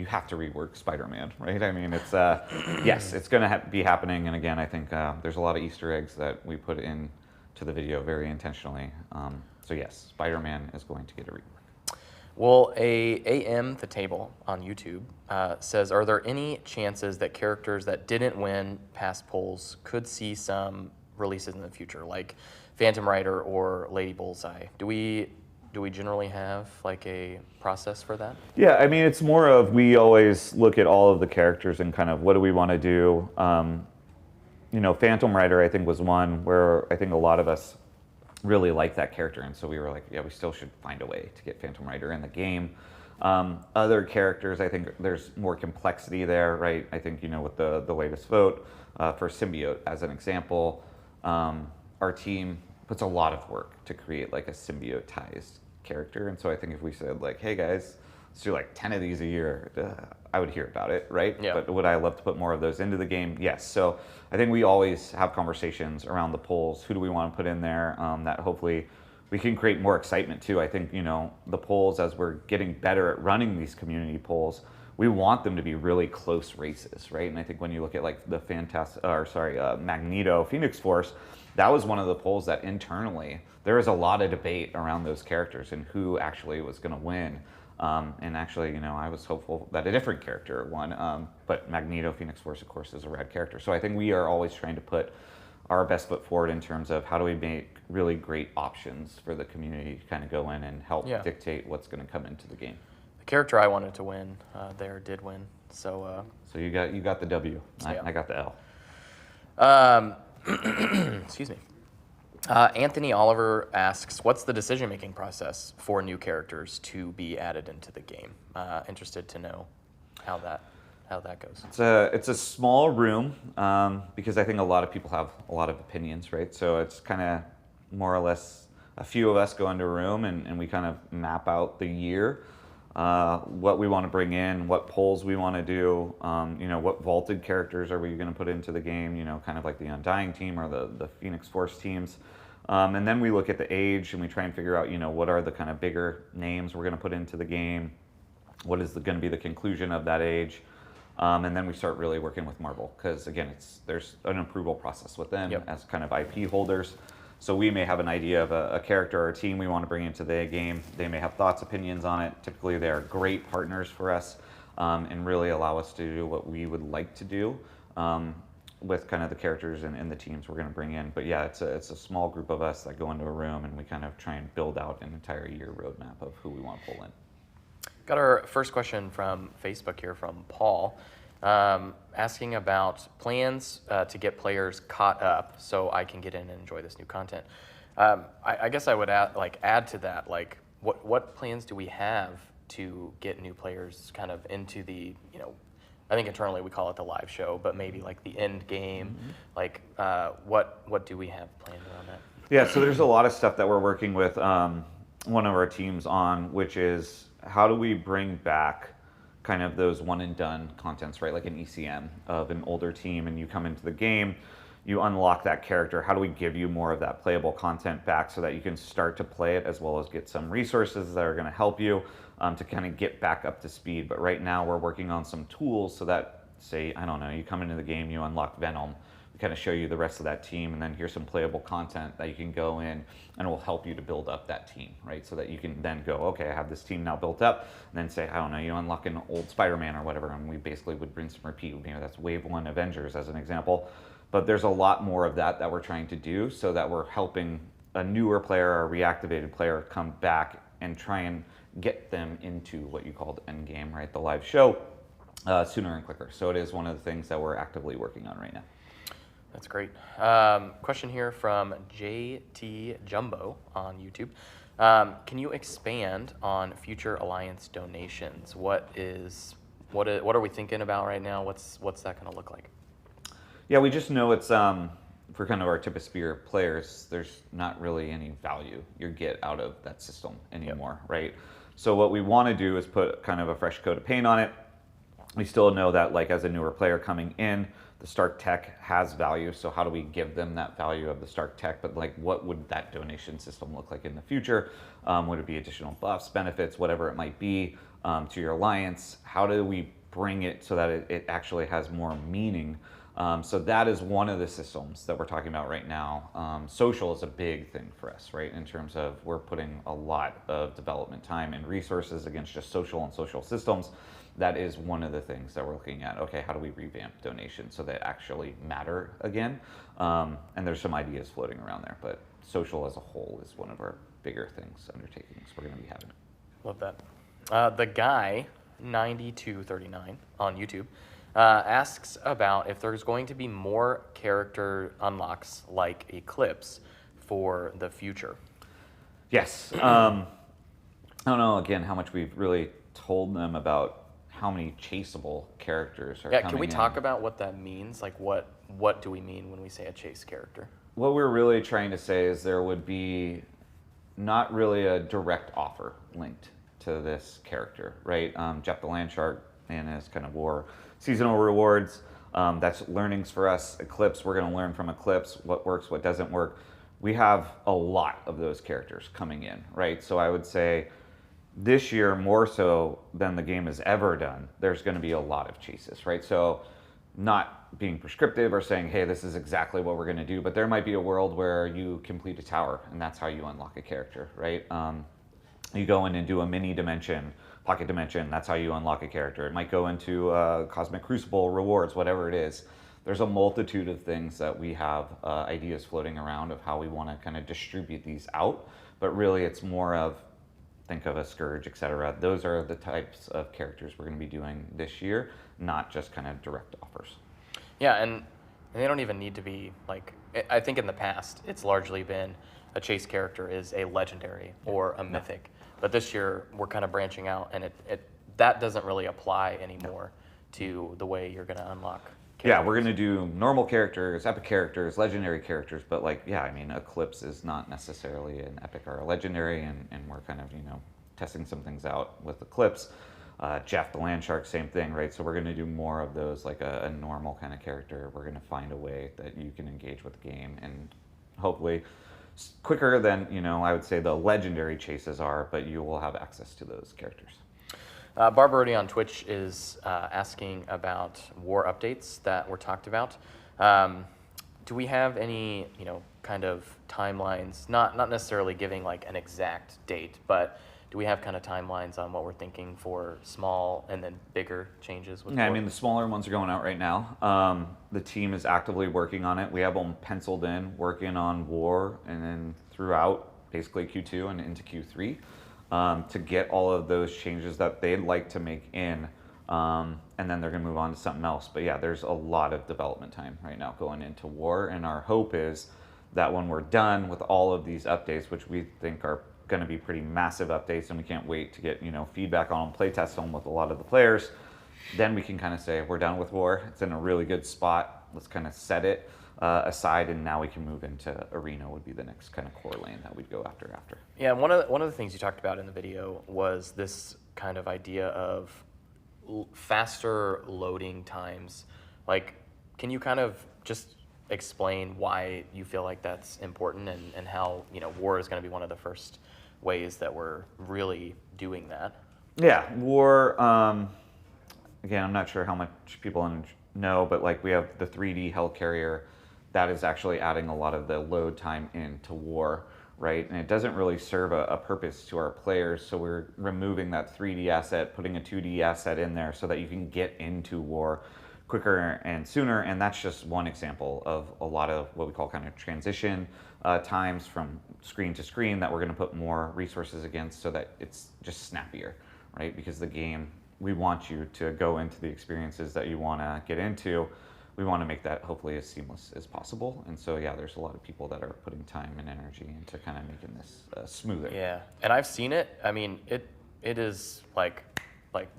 have to rework Spider-Man, right? I mean, it's yes, it's gonna be happening. And again, I think there's a lot of Easter eggs that we put in to the video very intentionally. So yes, Spider-Man is going to get a rework. Well, AM The Table on YouTube says, are there any chances that characters that didn't win past polls could see some releases in the future, like Phantom Rider or Lady Bullseye? Do we generally have like a process for that? Yeah, I mean, it's more of, we always look at all of the characters and kind of what do we want to do. Phantom Rider, I think, was one where I think a lot of us really liked that character, and so we were like, yeah, we still should find a way to get Phantom Rider in the game. Other characters, I think there's more complexity there, right? I think, with the latest vote for Symbiote, as an example, our team puts a lot of work to create like a symbiote-tized character. And so I think if we said like, hey guys, let's do like 10 of these a year, I would hear about it, right? Yeah. But would I love to put more of those into the game? Yes. So I think we always have conversations around the polls. Who do we want to put in there that hopefully we can create more excitement too? I think, the polls, as we're getting better at running these community polls, we want them to be really close races, right? And I think when you look at like the Magneto Phoenix Force, that was one of the polls that internally there was a lot of debate around those characters and who actually was going to win. And actually, you know, I was hopeful that a different character won. But Magneto Phoenix Force, of course, is a rad character. So I think we are always trying to put our best foot forward in terms of how do we make really great options for the community to kind of go in and help dictate what's going to come into the game. The character I wanted to win there did win. So you got the W. I got the L. Excuse me. Anthony Oliver asks, what's the decision-making process for new characters to be added into the game? Interested to know how that goes. It's a small room because I think a lot of people have a lot of opinions, right? So it's kind of more or less a few of us go into a room and we kind of map out the year, what we want to bring in, what polls we want to do, you know, what vaulted characters are we going to put into the game, you know, kind of like the Undying team or the Phoenix Force teams. And then we look at the age and we try and figure out, you know, what are the kind of bigger names we're going to put into the game, what is going to be the conclusion of that age. And then we start really working with Marvel because, again, there's an approval process with them as kind of IP holders. So we may have an idea of a character or a team we want to bring into the game. They may have thoughts, opinions on it. Typically, they're great partners for us and really allow us to do what we would like to do with kind of the characters and the teams we're going to bring in. But yeah, it's a small group of us that go into a room and we kind of try and build out an entire year roadmap of who we want to pull in. Got our first question from Facebook here from Paul, asking about plans to get players caught up so I can get in and enjoy this new content. I guess I would add to that, like what plans do we have to get new players kind of into the, you know, I think internally we call it the live show, but maybe like the end game, like what do we have planned around that? Yeah, so there's a lot of stuff that we're working with one of our teams on, which is how do we bring back kind of those one and done contents, right? Like an ECM of an older team and you come into the game, you unlock that character. How do we give you more of that playable content back so that you can start to play it as well as get some resources that are going to help you to kind of get back up to speed. But right now we're working on some tools so that, say, I don't know, you come into the game, you unlock Venom, we kind of show you the rest of that team, and then here's some playable content that you can go in and it will help you to build up that team, right? So that you can then go, okay, I have this team now built up, and then say, I don't know, you unlock an old Spider-Man or whatever, and we basically would rinse and repeat. You know, that's Wave 1 Avengers as an example. But there's a lot more of that we're trying to do so that we're helping a newer player or a reactivated player come back and try and get them into what you called endgame, right? The live show sooner and quicker. So it is one of the things that we're actively working on right now. That's great. Question here from JT Jumbo on YouTube. Can you expand on future Alliance donations? What are we thinking about right now? What's that going to look like? Yeah, we just know it's for kind of our tip of spear players, there's not really any value you get out of that system anymore, right? So what we want to do is put kind of a fresh coat of paint on it. We still know that, like, as a newer player coming in, the Stark Tech has value, so how do we give them that value of the Stark Tech? But like, what would that donation system look like in the future? Would it be additional buffs, benefits, whatever it might be to your alliance? How do we bring it so that it actually has more meaning? So that is one of the systems that we're talking about right now. Social is a big thing for us, right? In terms of we're putting a lot of development time and resources against just social and social systems. That is one of the things that we're looking at. Okay, how do we revamp donations so they actually matter again? And there's some ideas floating around there, but social as a whole is one of our bigger undertakings we're going to be having. Love that. The guy 9239 on YouTube asks about if there's going to be more character unlocks like Eclipse for the future. Yes. I don't know again how much we've really told them about how many chaseable characters are coming can we in. talk about what that means? Like what do we mean when we say a chase character? What we're really trying to say is there would be not really a direct offer linked to this character, right? Jeff the Landshark and his kind of war seasonal rewards. That's learnings for us. Eclipse, we're going to learn from Eclipse what works, what doesn't work. We have a lot of those characters coming in, right? So I would say this year, more so than the game has ever done, there's going to be a lot of chases, right? So not being prescriptive or saying, hey, this is exactly what we're going to do, but there might be a world where you complete a tower and that's how you unlock a character, right? You go in and do a mini dimension Pocket Dimension, that's how you unlock a character. It might go into Cosmic Crucible rewards, whatever it is. There's a multitude of things that we have ideas floating around of how we want to kind of distribute these out, but really it's more of, think of a Scourge, etc. Those are the types of characters we're going to be doing this year, not just kind of direct offers. Yeah, and they don't even need to be like, I think in the past it's largely been a chase character is a legendary or a mythic, but this year we're kind of branching out, and that doesn't really apply anymore to the way you're going to unlock characters. Yeah, we're going to do normal characters, epic characters, legendary characters, but like, yeah, I mean, Eclipse is not necessarily an epic or a legendary, and we're kind of, testing some things out with Eclipse. Jeff the Land Shark, same thing, right? So we're going to do more of those, like a normal kind of character. We're going to find a way that you can engage with the game, and hopefully quicker than, I would say the legendary chases are, but you will have access to those characters. Barbarity on Twitch is asking about war updates that were talked about. Do we have any, kind of timelines? Not necessarily giving like an exact date, but do we have kind of timelines on what we're thinking for small and then bigger changes with Yeah, war? I mean, the smaller ones are going out right now. The team is actively working on it. We have them penciled in, working on war, and then throughout basically Q2 and into Q3. To get all of those changes that they'd like to make in, and then they're going to move on to something else. But yeah, there's a lot of development time right now going into war, and our hope is that when we're done with all of these updates, which we think are going to be pretty massive updates, and we can't wait to get feedback on them, play test them with a lot of the players, then we can kind of say we're done with war. It's in a really good spot. Let's kind of set it aside, and now we can move into arena. Would be the next kind of core lane that we'd go after. Yeah, one of the things you talked about in the video was this kind of idea of faster loading times. Like, can you kind of just explain why you feel like that's important, and how war is going to be one of the first ways that we're really doing that? Yeah, war. Again, I'm not sure how much people know, but like we have the 3D Hellcarrier that is actually adding a lot of the load time into war, right? And it doesn't really serve a purpose to our players, so we're removing that 3D asset, putting a 2D asset in there so that you can get into war quicker and sooner. And that's just one example of a lot of what we call kind of transition times from screen to screen that we're going to put more resources against so that it's just snappier, right? Because the game, we want you to go into the experiences that you want to get into. We want to make that hopefully as seamless as possible. And so, yeah, there's a lot of people that are putting time and energy into kind of making this smoother. Yeah, and I've seen it. I mean, it is like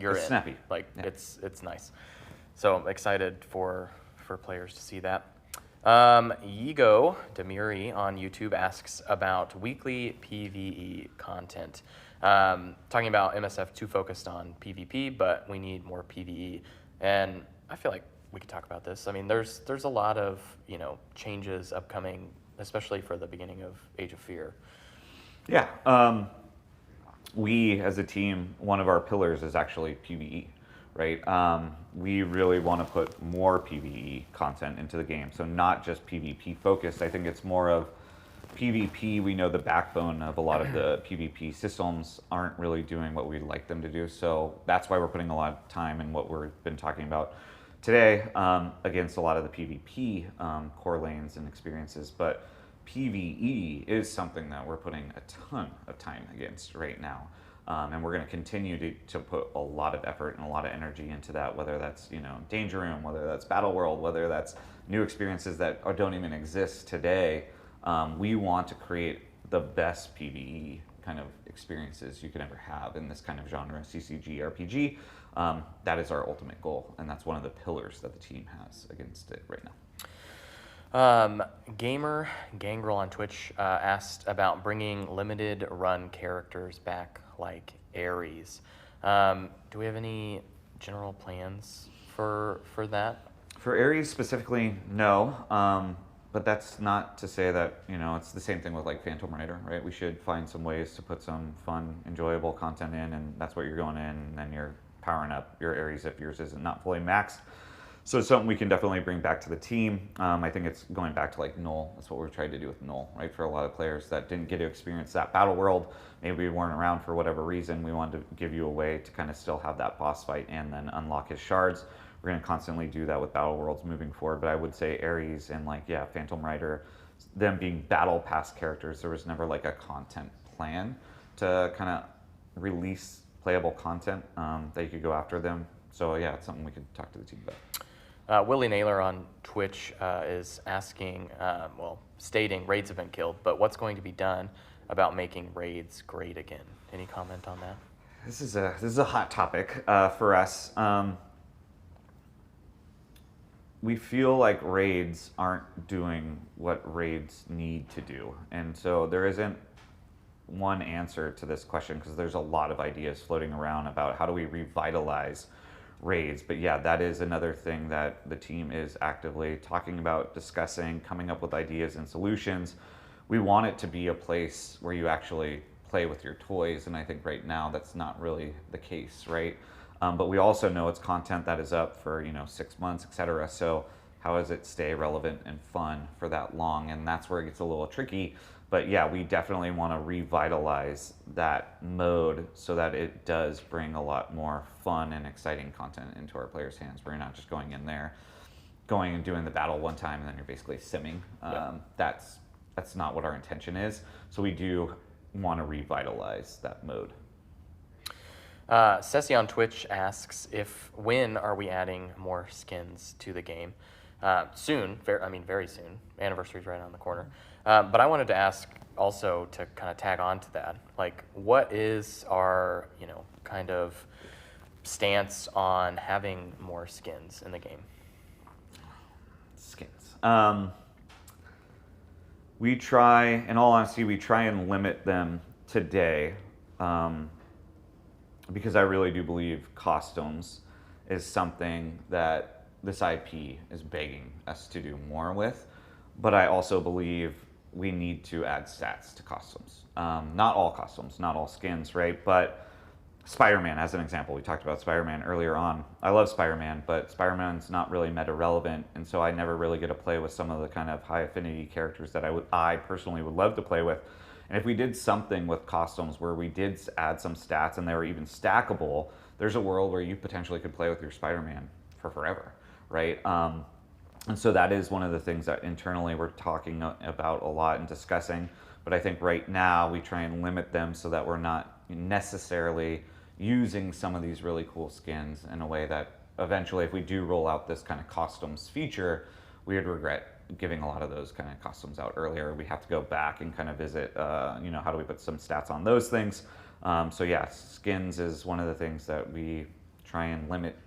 you're It's in. snappy. Like, Yeah. it's nice. So I'm excited for players to see that. Yigo Demiri on YouTube asks about weekly PvE content. Talking about MSF too focused on PvP, but we need more PvE. And I feel like we could talk about this. I mean, there's a lot of changes upcoming, especially for the beginning of Age of Fear. Yeah. We as a team, one of our pillars is actually PvE, right? We really want to put more PvE content into the game. So not just PvP focused. I think it's more of PvP. We know the backbone of a lot of the PvP systems aren't really doing what we'd like them to do. So that's why we're putting a lot of time in what we've been talking about today against a lot of the PvP core lanes and experiences. But PvE is something that we're putting a ton of time against right now. And we're going to continue to put a lot of effort and a lot of energy into that, whether that's Danger Room, whether that's Battle World, whether that's new experiences that don't even exist today. We want to create the best PvE kind of experiences you can ever have in this kind of genre, CCG, RPG. That is our ultimate goal, and that's one of the pillars that the team has against it right now. Gamer Gangrel on Twitch asked about bringing limited run characters back, like Ares. Do we have any general plans for that? For Ares specifically, no. But that's not to say that, it's the same thing with like Phantom Rider, right? We should find some ways to put some fun, enjoyable content in, and that's what you're going in, and then you're powering up your Ares if yours isn't not fully maxed. So it's something we can definitely bring back to the team. I think it's going back to like Null. That's what we've tried to do with Null, right? For a lot of players that didn't get to experience that battle world, maybe we weren't around for whatever reason. We wanted to give you a way to kind of still have that boss fight and then unlock his shards. We're going to constantly do that with battle worlds moving forward. But I would say Ares and like, yeah, Phantom Rider, them being battle pass characters, there was never like a content plan to kind of release playable content that you could go after them. So yeah, it's something we could talk to the team about. Willie Naylor on Twitch is asking, stating raids have been killed, but what's going to be done about making raids great again? Any comment on that? This is a hot topic for us. We feel like raids aren't doing what raids need to do, and so there isn't one answer to this question because there's a lot of ideas floating around about how do we revitalize raids. But yeah, that is another thing that the team is actively talking about, discussing, coming up with ideas and solutions. We want it to be a place where you actually play with your toys, and I think right now that's not really the case, right? But we also know it's content that is up for 6 months, etc. So how does it stay relevant and fun for that long? And that's where it gets a little tricky. But yeah, we definitely want to revitalize that mode so that it does bring a lot more fun and exciting content into our players' hands, where you're not just going in there, going and doing the battle one time and then you're basically simming. That's not what our intention is. So we do want to revitalize that mode. Ceci on Twitch asks when are we adding more skins to the game? Soon, very soon. Anniversary's right around the corner. But I wanted to ask also to kind of tag on to that, like what is our, kind of stance on having more skins in the game? Skins. We try, in all honesty, and limit them today. Because I really do believe costumes is something that this IP is begging us to do more with. But I also believe we need to add stats to costumes. Not all costumes, not all skins, right? But Spider-Man, as an example, we talked about Spider-Man earlier on. I love Spider-Man, but Spider-Man's not really meta relevant, and so I never really get to play with some of the kind of high affinity characters that I personally would love to play with. And if we did something with costumes where we did add some stats and they were even stackable, there's a world where you potentially could play with your Spider-Man for forever, right? And so that is one of the things that internally we're talking about a lot and discussing. But I think right now we try and limit them so that we're not necessarily using some of these really cool skins in a way that eventually, if we do roll out this kind of costumes feature, we would regret giving a lot of those kind of costumes out earlier. We have to go back and kind of visit, how do we put some stats on those things? So yeah, skins is one of the things that we try and limit,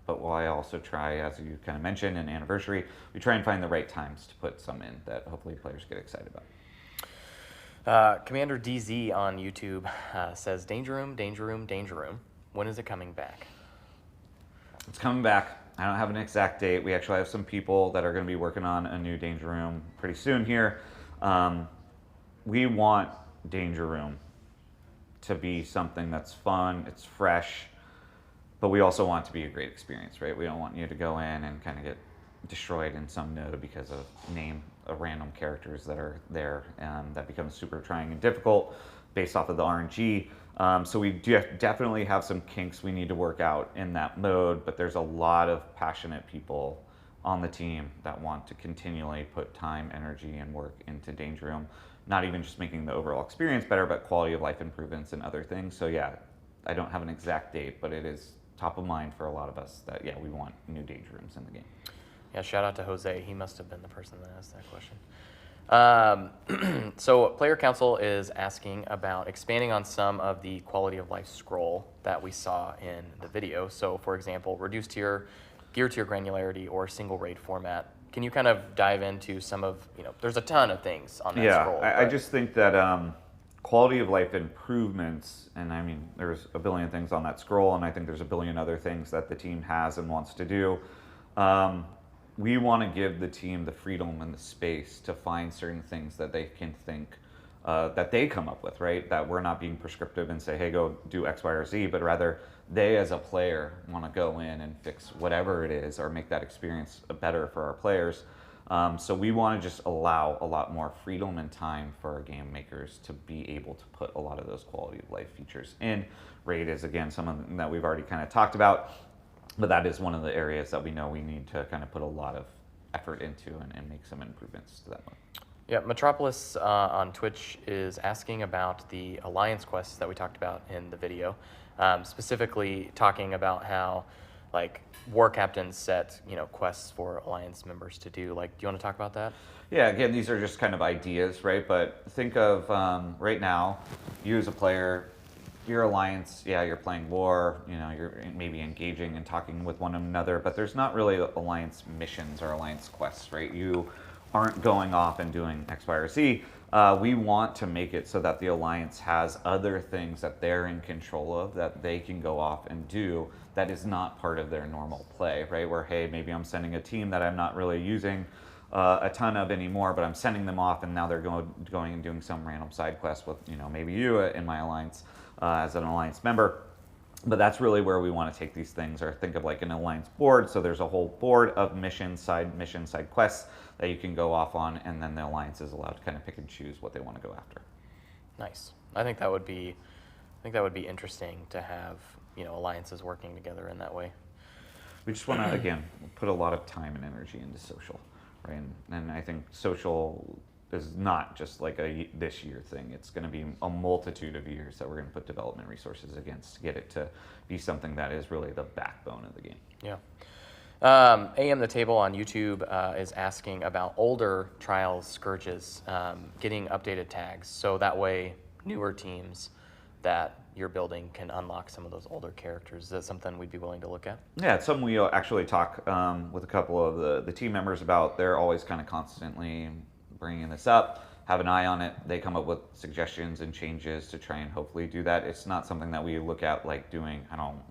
but I also try, as you kind of mentioned, in Anniversary, we try and find the right times to put some in that hopefully players get excited about. Commander DZ on YouTube says, Danger Room, Danger Room, Danger Room. When is it coming back? It's coming back. I don't have an exact date. We actually have some people that are going to be working on a new Danger Room pretty soon here. We want Danger Room to be something that's fun, it's fresh, but we also want it to be a great experience, right? We don't want you to go in and kind of get destroyed in some node because of random characters that are there. That becomes super trying and difficult based off of the RNG. So we definitely have some kinks we need to work out in that mode, but there's a lot of passionate people on the team that want to continually put time, energy, and work into Danger Room. Not even just making the overall experience better, but quality of life improvements and other things. So yeah, I don't have an exact date, but it is top of mind for a lot of us that, yeah, we want new Danger Rooms in the game. Yeah, shout out to Jose. He must have been the person that asked that question. So Player Council is asking about expanding on some of the quality of life scroll that we saw in the video. So for example, reduced tier, gear tier granularity, or single raid format. Can you kind of dive into some of, there's a ton of things on that scroll. Yeah, I just think that quality of life improvements, and I mean, there's a billion things on that scroll, and I think there's a billion other things that the team has and wants to do. We want to give the team the freedom and the space to find certain things that they can think that they come up with, right? That we're not being prescriptive and say, hey, go do X, Y, or Z, but rather they as a player want to go in and fix whatever it is or make that experience better for our players. So we want to just allow a lot more freedom and time for our game makers to be able to put a lot of those quality of life features in. Raid is, again, something that we've already kind of talked about, but that is one of the areas that we know we need to kind of put a lot of effort into and make some improvements to that one. Yeah, Metropolis on Twitch is asking about the alliance quests that we talked about in the video, specifically talking about how, like, war captains set, quests for alliance members to do. Like, do you want to talk about that? Yeah, again, these are just kind of ideas, right? But think of right now, you as a player, your alliance, yeah, you're playing war, you're maybe engaging and talking with one another, but there's not really alliance missions or alliance quests, right? You aren't going off and doing X, Y, or Z. We want to make it so that the alliance has other things that they're in control of that they can go off and do that is not part of their normal play, right? Where, hey, maybe I'm sending a team that I'm not really using a ton of anymore, but I'm sending them off and now they're going and doing some random side quest with, maybe you in my alliance as an alliance member. But that's really where we want to take these things, or think of like an alliance board. So there's a whole board of mission side quests that you can go off on, and then the alliance is allowed to kind of pick and choose what they want to go after. Nice. I think that would be interesting to have, alliances working together in that way. We just want to, again, put a lot of time and energy into social, right? And I think social is not just like this year thing. It's going to be a multitude of years that we're going to put development resources against to get it to be something that is really the backbone of the game. Yeah. AM The Table on YouTube is asking about older trials, Scourges, getting updated tags, so that way newer teams that you're building can unlock some of those older characters. Is that something we'd be willing to look at? Yeah, it's something we actually talk with a couple of the team members about. They're always kind of constantly bringing this up, have an eye on it. They come up with suggestions and changes to try and hopefully do that. It's not something that we look at like doing,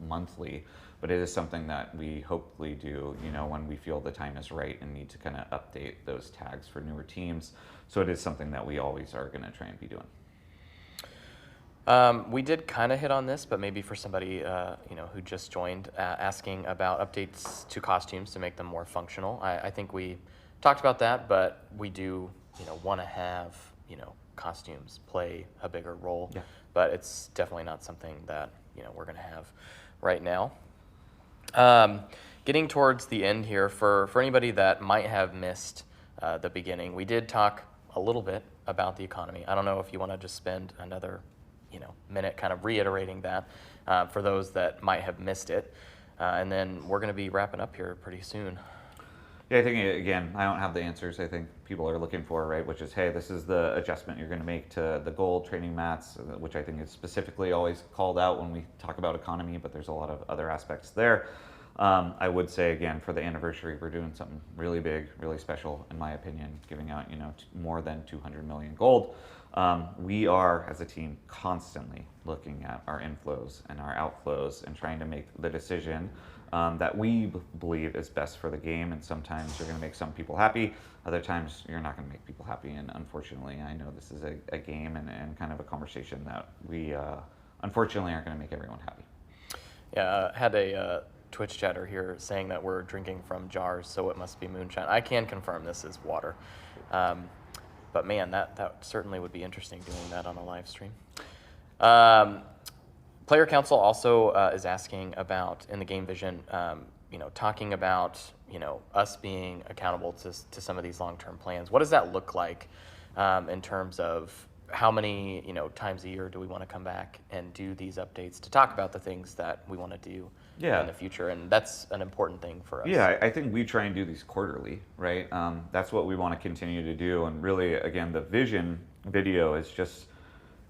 monthly, but it is something that we hopefully do, when we feel the time is right and need to kind of update those tags for newer teams. So it is something that we always are going to try and be doing. We did kind of hit on this, but maybe for somebody who just joined, asking about updates to costumes to make them more functional. I think we talked about that, but we do want to have costumes play a bigger role. Yeah. But it's definitely not something that we're going to have right now. Getting towards the end here, for anybody that might have missed the beginning, we did talk a little bit about the economy. I don't know if you want to just spend another minute kind of reiterating that for those that might have missed it, and then we're going to be wrapping up here pretty soon. Yeah, I think, again, I don't have the answers I think people are looking for, right? Which is, hey, this is the adjustment you're going to make to the gold training mats, which I think is specifically always called out when we talk about economy, but there's a lot of other aspects there. I would say, again, for the anniversary, we're doing something really big, really special, in my opinion, giving out, more than 200 million gold. We are, as a team, constantly looking at our inflows and our outflows and trying to make the decision that we believe is best for the game. And sometimes you're going to make some people happy, other times you're not going to make people happy. And unfortunately, I know this is a game and kind of a conversation that we unfortunately aren't going to make everyone happy. Yeah, had a Twitch chatter here saying that we're drinking from jars, so it must be moonshine. I can confirm this is water. But man, that certainly would be interesting doing that on a live stream. Player Council also is asking about, in the game vision, talking about, us being accountable to some of these long-term plans. What does that look like in terms of how many, times a year do we want to come back and do these updates to talk about the things that we want to do in the future? And that's an important thing for us. Yeah, I think we try and do these quarterly, right? That's what we want to continue to do. And really, again, the vision video is just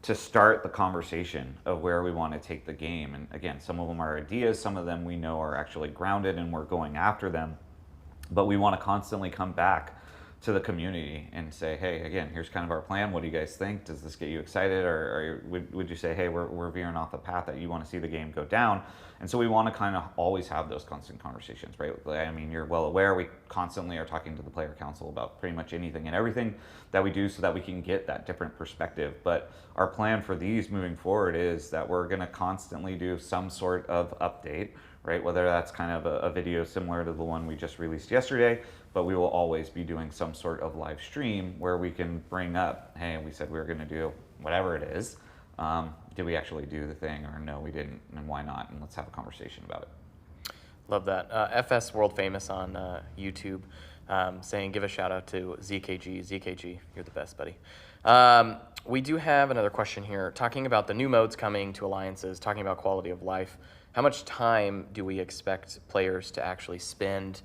to start the conversation of where we want to take the game. And again, some of them are ideas, some of them we know are actually grounded and we're going after them. But we want to constantly come back to the community and say, hey, again, here's kind of our plan. What do you guys think? Does this get you excited? Or would you say, hey, we're veering off the path that you want to see the game go down? And so we want to kind of always have those constant conversations, right? I mean, you're well aware we constantly are talking to the player council about pretty much anything and everything that we do so that we can get that different perspective. But our plan for these moving forward is that we're going to constantly do some sort of update, right? Whether that's kind of a video similar to the one we just released yesterday, but we will always be doing some sort of live stream where we can bring up, hey, we said we were going to do whatever it is. Did we actually do the thing, or no, we didn't, and why not? And let's have a conversation about it. Love that. FS World Famous on YouTube saying, give a shout out to ZKG. ZKG, you're the best, buddy. We do have another question here, talking about the new modes coming to alliances, talking about quality of life. How much time do we expect players to actually spend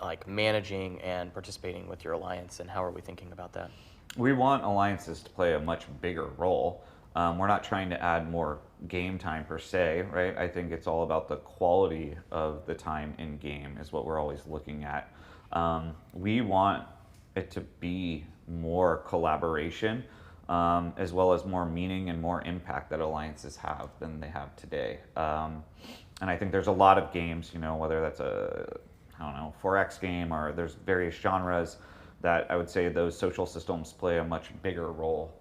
like managing and participating with your alliance, and how are we thinking about that? We want alliances to play a much bigger role. We're not trying to add more game time per se, right? I think it's all about the quality of the time in game is what we're always looking at. We want it to be more collaboration, as well as more meaning and more impact that alliances have than they have today. And I think there's a lot of games, you know, whether that's a, I don't know, 4X game, or there's various genres that I would say those social systems play a much bigger role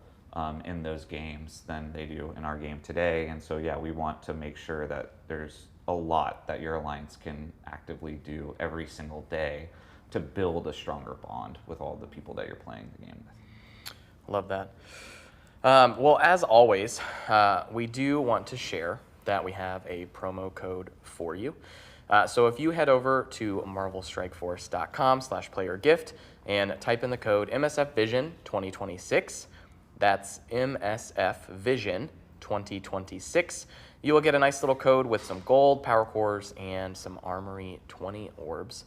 in those games than they do in our game today. And so, yeah, we want to make sure that there's a lot that your alliance can actively do every single day to build a stronger bond with all the people that you're playing the game with. Love that. Well, as always, we do want to share that we have a promo code for you. So if you head over to marvelstrikeforce.com/playergift and type in the code MSF Vision 2026, that's MSF Vision 2026, you will get a nice little code with some gold, power cores, and some Armory 20 orbs.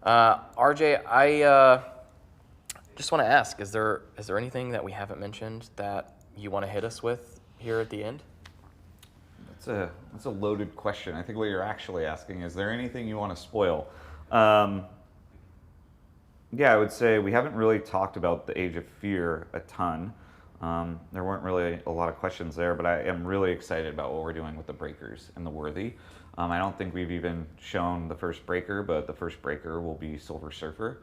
RJ, I just want to ask, is there anything that we haven't mentioned that you want to hit us with here at the end? That's a loaded question. I think what you're actually asking is there anything you want to spoil? Yeah, I would say we haven't really talked about the Age of Fear a ton. There weren't really a lot of questions there, but I am really excited about what we're doing with the Breakers and the Worthy. I don't think we've even shown the first Breaker, but the first Breaker will be Silver Surfer.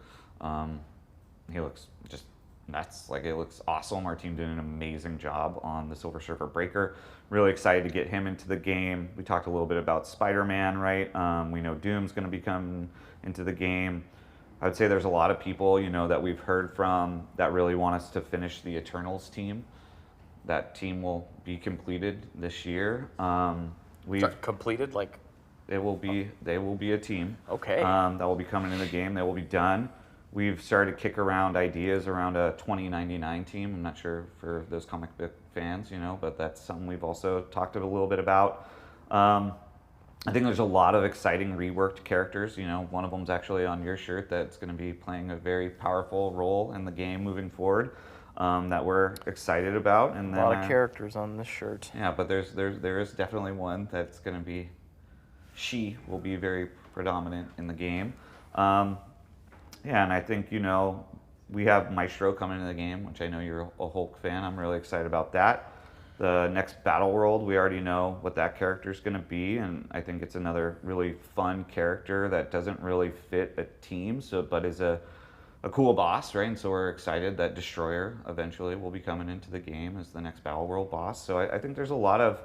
He looks just nuts. Like, it looks awesome. Our team did an amazing job on the Silver Surfer Breaker. Really excited to get him into the game. We talked a little bit about Spider-Man, right? We know Doom's going to be coming into the game. I would say there's a lot of people, you know, that we've heard from that really want us to finish the Eternals team. That team will be completed this year. Completed, like? They will be a team. Okay. That will be coming in the game. They will be done. We've started to kick around ideas around a 2099 team. I'm not sure for those comic book fans, you know, but that's something we've also talked a little bit about. I think there's a lot of exciting reworked characters. You know, one of them's actually on your shirt that's going to be playing a very powerful role in the game moving forward, that we're excited about. And then, a lot of characters on this shirt. Yeah, but there is definitely one that's going to be, she will be very predominant in the game. Yeah, and I think, you know, we have Maestro coming into the game, which I know you're a Hulk fan. I'm really excited about that. The next Battle World, we already know what that character is going to be, and I think it's another really fun character that doesn't really fit a team, but is a cool boss, right? And so we're excited that Destroyer eventually will be coming into the game as the next Battle World boss. So I think there's a lot of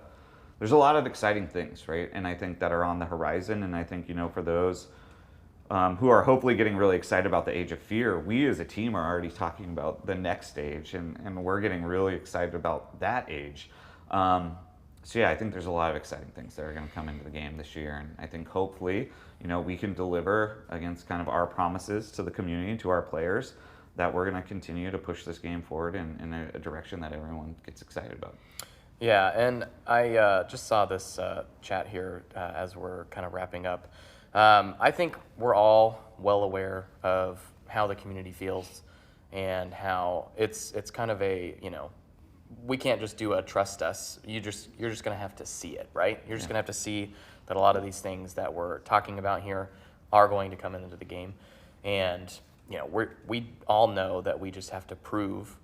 exciting things, right? And I think that are on the horizon, and I think, you know, for those who are hopefully getting really excited about the Age of Fear, we as a team are already talking about the next stage, and we're getting really excited about that age. So yeah, I think there's a lot of exciting things that are going to come into the game this year, and I think hopefully, you know, we can deliver against kind of our promises to the community and to our players that we're going to continue to push this game forward in a direction that everyone gets excited about. Yeah, and I just saw this chat here as we're kind of wrapping up. I think we're all well aware of how the community feels and how it's kind of a, you know, we can't just do a trust us. You're just going to have to see it, right? You're just going to have to see that a lot of these things that we're talking about here are going to come into the game. And we all know that we just have to prove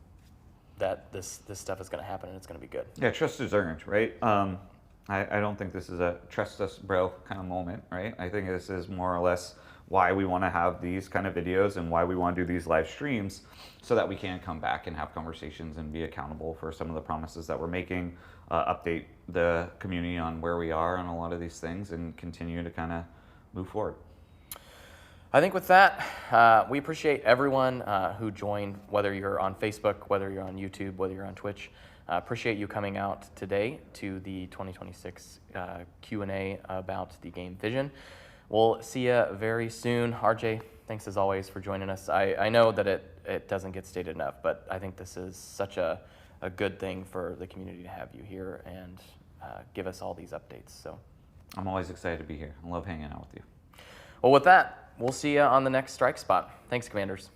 that this stuff is going to happen and it's going to be good. Yeah, trust is earned, right? I don't think this is a trust us bro kind of moment, right? I think this is more or less why we want to have these kind of videos and why we want to do these live streams, so that we can come back and have conversations and be accountable for some of the promises that we're making, update the community on where we are on a lot of these things, and continue to kind of move forward. I think with that, we appreciate everyone who joined, whether you're on Facebook, whether you're on YouTube, whether you're on Twitch. Appreciate you coming out today to the 2026 Q&A about the game Vision. We'll see you very soon. RJ, thanks as always for joining us. I know that it doesn't get stated enough, but I think this is such a good thing for the community to have you here and give us all these updates. So I'm always excited to be here. I love hanging out with you. Well, with that, we'll see you on the next strike spot. Thanks, Commanders.